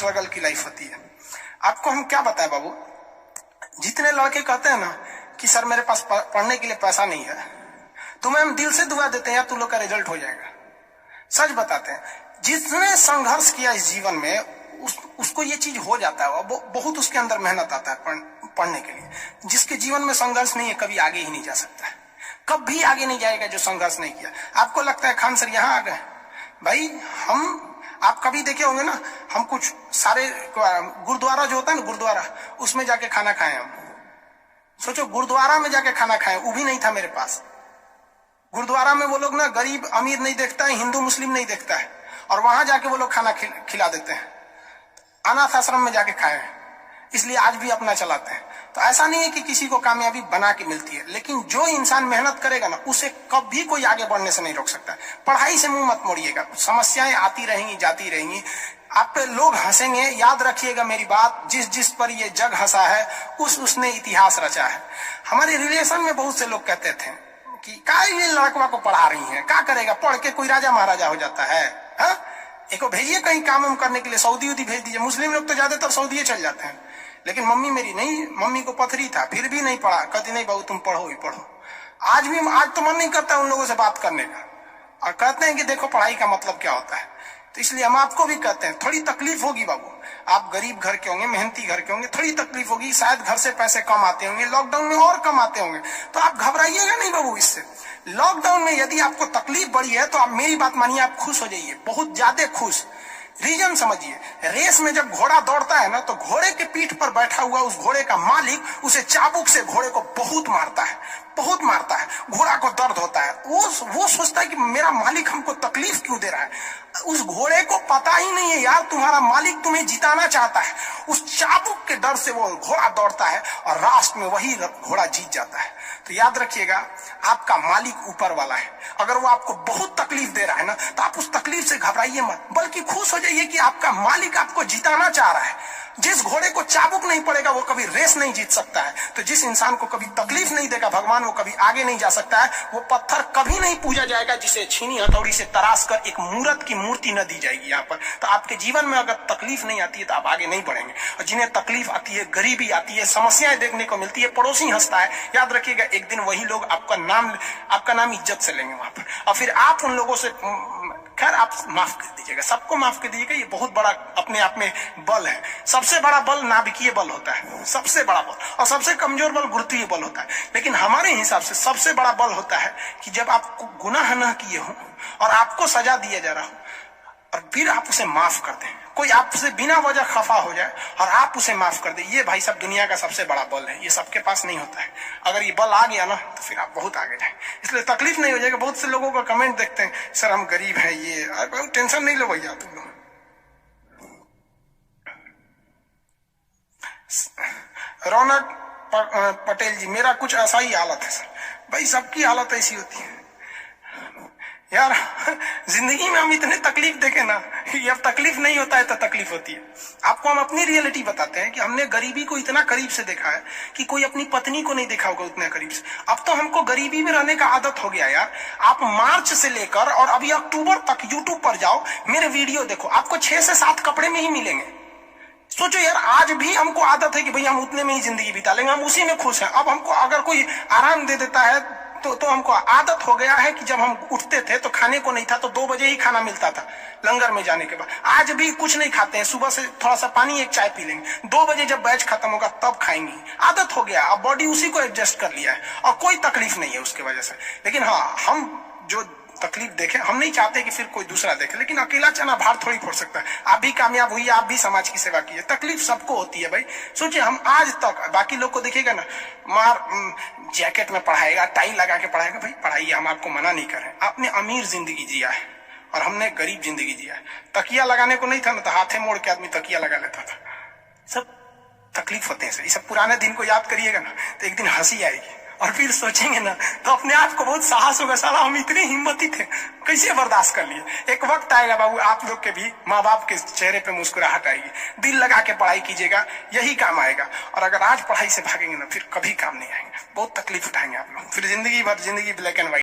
Struggle की life होती है। आपको हम क्या बताएं बाबू, जितने लड़के कहते हैं ना कि सर मेरे पास पढ़ने के लिए पैसा नहीं है, तुम्हें हम दिल से दुआ देते हैं यार तुम लोग का रिजल्ट हो जाएगा। सच बताते हैं, जिसने संघर्ष किया इस जीवन में उसको ये चीज हो जाता है। बहुत उसके अंदर मेहनत आता है पढ़ने के लिए। जिसके जीवन में संघर्ष नहीं है कभी आगे ही नहीं जा सकता है, कभी आगे नहीं जाएगा जो संघर्ष नहीं किया। आपको लगता है खान सर यहाँ आ गए, भाई आप कभी देखे होंगे ना, हम कुछ सारे गुरुद्वारा जो होता है ना, गुरुद्वारा उसमें जाके खाना खाए हम। सोचो गुरुद्वारा में जाके खाना खाए, वो भी नहीं था मेरे पास। गुरुद्वारा में वो लोग ना गरीब अमीर नहीं देखता है, हिंदू मुस्लिम नहीं देखता है, और वहां जाके वो लोग खाना खिला देते हैं। अनाथ आश्रम में जाके खाए, इसलिए आज भी अपना चलाते हैं। तो ऐसा नहीं है कि किसी को कामयाबी बना के मिलती है, लेकिन जो इंसान मेहनत करेगा ना उसे कभी कोई आगे बढ़ने से नहीं रोक सकता। पढ़ाई से मुंह मत मोड़िएगा, समस्याएं आती रहेंगी जाती रहेंगी, आप पे लोग हंसेंगे। याद रखिएगा मेरी बात, जिस पर ये जग हंसा है उसने इतिहास रचा है। हमारे रिलेशन में बहुत से लोग कहते थे कि क्या ये लड़कवा को पढ़ा रही है, क्या करेगा, पढ़ के कोई राजा महाराजा हो जाता है। एक भेजिए कहीं काम करने के लिए, सऊदी उदी भेज दीजिए। मुस्लिम लोग तो ज्यादातर सऊदी चल जाते हैं, लेकिन मम्मी मेरी नहीं, मम्मी को पथरी था फिर भी नहीं पढ़ा। कहती नहीं बहू तुम पढ़ो ही पढ़ो। आज तो मन नहीं करता उन लोगों से बात करने का, और कहते हैं कि देखो पढ़ाई का मतलब क्या होता है। तो इसलिए हम आपको भी कहते हैं थोड़ी तकलीफ होगी बाबू, आप गरीब घर के होंगे, मेहनती घर के होंगे, थोड़ी तकलीफ होगी, शायद घर से पैसे कम आते होंगे, लॉकडाउन में और कम आते होंगे, तो आप घबराइएगा नहीं बाबू इससे। लॉकडाउन में यदि आपको तकलीफ बढ़ी है तो आप मेरी बात मानिए, आप खुश हो जाइए, बहुत ज्यादा खुश। रीजन समझिए, रेस में जब घोड़ा दौड़ता है ना तो घोड़े के पीठ पर बैठा हुआ उस घोड़े का मालिक उसे चाबुक से घोड़े को बहुत मारता है, बहुत मारता है। घोड़ा को दर्द होता है, वो सोचता है कि मेरा मालिक हमको तकलीफ क्यों दे रहा है। उस घोड़े को पता ही नहीं है यार तुम्हारा मालिक तुम्हें जिताना चाहता है। उस चाबुक के डर से वो घोड़ा दौड़ता है और लास्ट में वही घोड़ा जीत जाता है। तो याद रखिएगा, आपका मालिक ऊपर वाला है। अगर वो आपको बहुत तकलीफ दे रहा है ना तो आप उस तकलीफ से घबराइए मत, बल्कि खुश हो जाइए कि आपका मालिक आपको जिताना चाह रहा है। जिस घोड़े को चाबुक नहीं पड़ेगा वो कभी रेस नहीं जीत सकता है। तो जिस इंसान को कभी तकलीफ नहीं देगा भगवान, वो कभी आगे नहीं जा सकता है। वो पत्थर कभी नहीं पूजा जाएगा जिसे छीनी हथौड़ी से तराश कर एक मूर्त की मूर्ति न दी जाएगी यहाँ पर। तो आपके जीवन में अगर तकलीफ नहीं आती है तो आप आगे नहीं बढ़ेंगे। और जिन्हें तकलीफ आती है, गरीबी आती है, समस्याएं देखने को मिलती है, पड़ोसी हंसता है, याद रखिएगा एक दिन वही लोग आपका नाम इज्जत से लेंगे वहां पर। और फिर आप उन लोगों से, खैर आप माफ कर दीजिएगा, सबको माफ कर दीजिएगा, ये बहुत बड़ा अपने आप में बल है। सबसे बड़ा बल नाभिकीय बल होता है, सबसे बड़ा बल, और सबसे कमजोर बल गुरुत्वीय बल होता है। लेकिन हमारे हिसाब से सबसे बड़ा बल होता है कि जब आप गुनाह न किए हो और आपको सजा दिया जा रहा हो और फिर आप उसे माफ कर दें। कोई आपसे बिना वजह खफा हो जाए और आप उसे माफ कर दे, ये भाई साहब दुनिया का सबसे बड़ा बल है। ये सबके पास नहीं होता है। अगर ये बल आ गया ना तो फिर आप बहुत आगे जाए। इसलिए तकलीफ नहीं हो जाएगा। बहुत से लोगों का कमेंट देखते हैं, सर हम गरीब हैं, ये टेंशन नहीं लो भैया तुम लोग। रौनक पटेल जी, मेरा कुछ ऐसा ही हालत है सर। भाई सबकी हालत ऐसी होती है यार। जिंदगी में हम इतने तकलीफ देखे ना, ये अब तकलीफ नहीं होता है तो तकलीफ होती है। आपको हम अपनी रियलिटी बताते हैं कि हमने गरीबी को इतना करीब से देखा है कि कोई अपनी पत्नी को नहीं देखा होगा उतने करीब से। अब तो हमको गरीबी में रहने का आदत हो गया यार। आप मार्च से लेकर और अभी अक्टूबर तक यूट्यूब पर जाओ, मेरे वीडियो देखो, आपको 6 से 7 कपड़े में ही मिलेंगे। सोचो यार, आज भी हमको आदत है कि भाई हम उतने में ही जिंदगी बिता लेंगे, हम उसी में खुश हैं। अब हमको अगर कोई आराम दे देता है तो हमको आदत हो गया है कि जब हम उठते थे तो खाने को नहीं था तो 2 बजे ही खाना मिलता था लंगर में जाने के बाद। आज भी कुछ नहीं खाते हैं, सुबह से थोड़ा सा पानी एक चाय पी लेंगे, 2 बजे जब बैच खत्म होगा तब खाएंगे। आदत हो गया, अब बॉडी उसी को एडजस्ट कर लिया है और कोई तकलीफ नहीं है उसके वजह से। लेकिन हाँ, हम जो तकलीफ देखे, हम नहीं चाहते कि फिर कोई दूसरा देखे, लेकिन अकेला चना भार थोड़ी फोड़ सकता है। आप भी कामयाब हुई, आप भी समाज की सेवा कीजिए। तकलीफ सबको होती है भाई। सोचिए हम आज तक, बाकी लोग को देखिएगा ना, जैकेट में पढ़ाएगा, टाई लगा के पढ़ाएगा, भाई पढ़ाइए, हम आपको मना नहीं कर रहे। आपने अमीर जिंदगी जिया है और हमने गरीब जिंदगी जिया है। तकिया लगाने को नहीं था ना तो हाथे मोड़ के आदमी तकिया लगा लेता था। सब तकलीफ होते हैं। ये सब पुराने दिन को याद करिएगा ना तो एक दिन हंसी आएगी और फिर सोचेंगे ना तो अपने आप को बहुत साहस होगा, साला हम इतने हिम्मती थे, कैसे बर्दाश्त कर लिए। एक वक्त आएगा बाबू, आप लोग के भी माँ बाप के चेहरे पे मुस्कुराहट आएगी। दिल लगा के पढ़ाई कीजिएगा, यही काम आएगा। और अगर आज पढ़ाई से भागेंगे ना फिर कभी काम नहीं आएंगे, बहुत तकलीफ उठाएंगे आप लोग, फिर जिंदगी भर जिंदगी ब्लैक एंड व्हाइट।